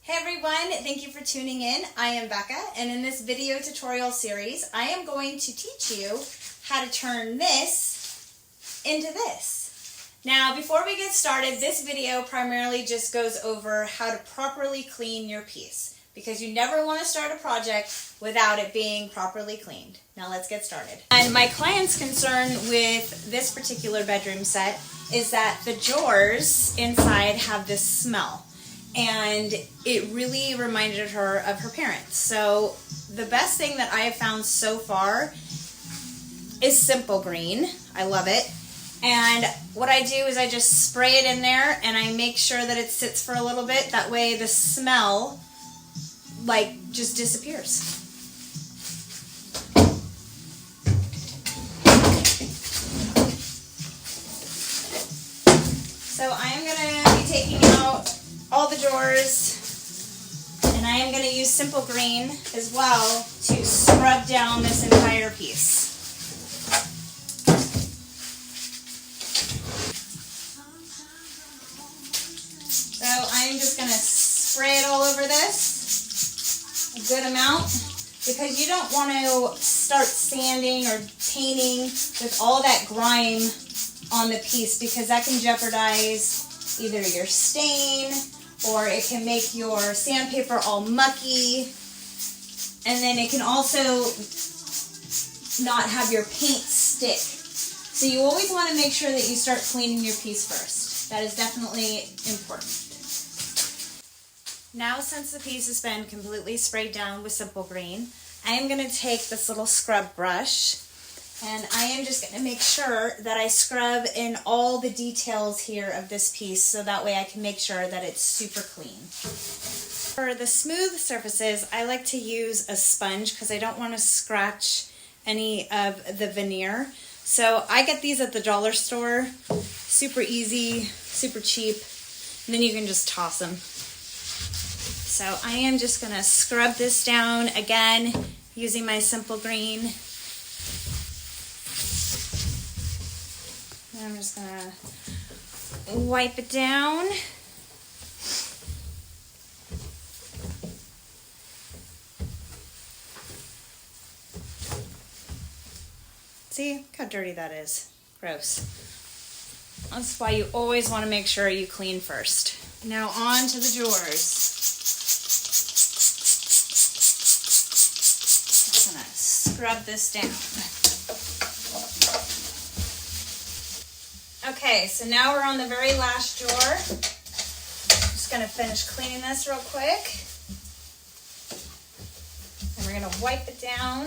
Hey everyone, thank you for tuning in. I am Becca, and in this video tutorial series, I am going to teach you how to turn this into this. Now, before we get started, this video primarily just goes over how to properly clean your piece, because you never want to start a project without it being properly cleaned. Now let's get started. And my client's concern with this particular bedroom set is that the drawers inside have this smell. And it really reminded her of her parents. So the best thing that I have found so far is Simple Green. I love it. And what I do is I just spray it in there and I make sure that it sits for a little bit. That way the smell just disappears. So I am going to be taking out all the drawers, and I am going to use Simple Green as well to scrub down this entire piece. So I'm just going to spray it all over this, a good amount, because you don't want to start sanding or painting with all that grime on the piece, because that can jeopardize either your stain, or it can make your sandpaper all mucky, and then it can also not have your paint stick. So you always want to make sure that you start cleaning your piece first. That is definitely important. Now, since the piece has been completely sprayed down with Simple Green, I am going to take this little scrub brush, and I am just going to make sure that I scrub in all the details here of this piece, so that way I can make sure that it's super clean. For the smooth surfaces, I like to use a sponge because I don't want to scratch any of the veneer. So I get these at the dollar store. Super easy, super cheap, and then you can just toss them. So I am just going to scrub this down again using my Simple Green. I'm just going to wipe it down. See, look how dirty that is. Gross. That's why you always want to make sure you clean first. Now on to the drawers. Just going to scrub this down. Okay, so now we're on the very last drawer. Just going to finish cleaning this real quick. And we're going to wipe it down.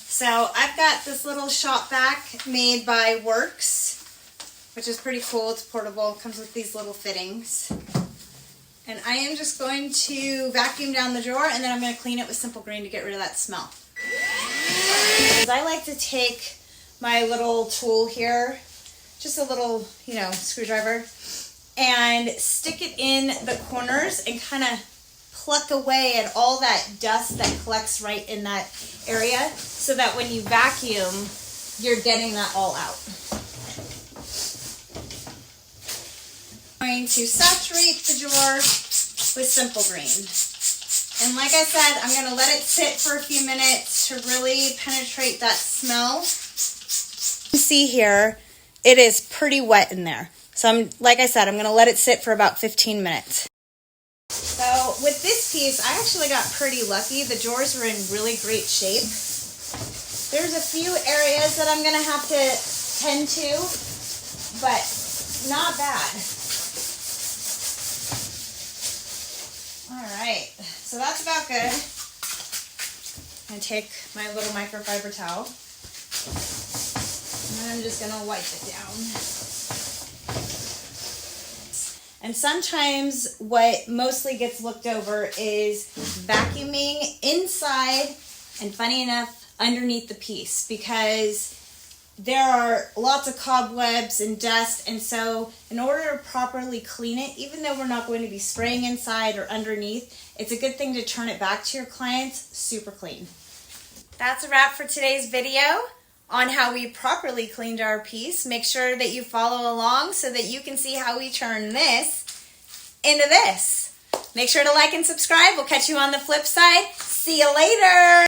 So I've got this little shop vac made by Works, which is pretty cool. It's portable. It comes with these little fittings. And I am just going to vacuum down the drawer, and then I'm going to clean it with Simple Green to get rid of that smell. I like to take my little tool here, just a little, screwdriver, and stick it in the corners and kind of pluck away at all that dust that collects right in that area, so that when you vacuum, you're getting that all out. I'm going to saturate the drawer with Simple Green. And like I said, I'm going to let it sit for a few minutes to really penetrate that smell. You can see here, it is pretty wet in there. So like I said, I'm going to let it sit for about 15 minutes. So with this piece, I actually got pretty lucky. The drawers were in really great shape. There's a few areas that I'm going to have to tend to, but not bad. All right, so that's about good. I'm going to take my little microfiber towel, and I'm just going to wipe it down. And sometimes what mostly gets looked over is vacuuming inside, and funny enough, underneath the piece, because there are lots of cobwebs and dust, and so in order to properly clean it, even though we're not going to be spraying inside or underneath, it's a good thing to turn it back to your clients super clean. That's a wrap for today's video. on how we properly cleaned our piece, make sure that you follow along so that you can see how we turn this into this. Make sure to like and subscribe. We'll catch you on the flip side. See you later.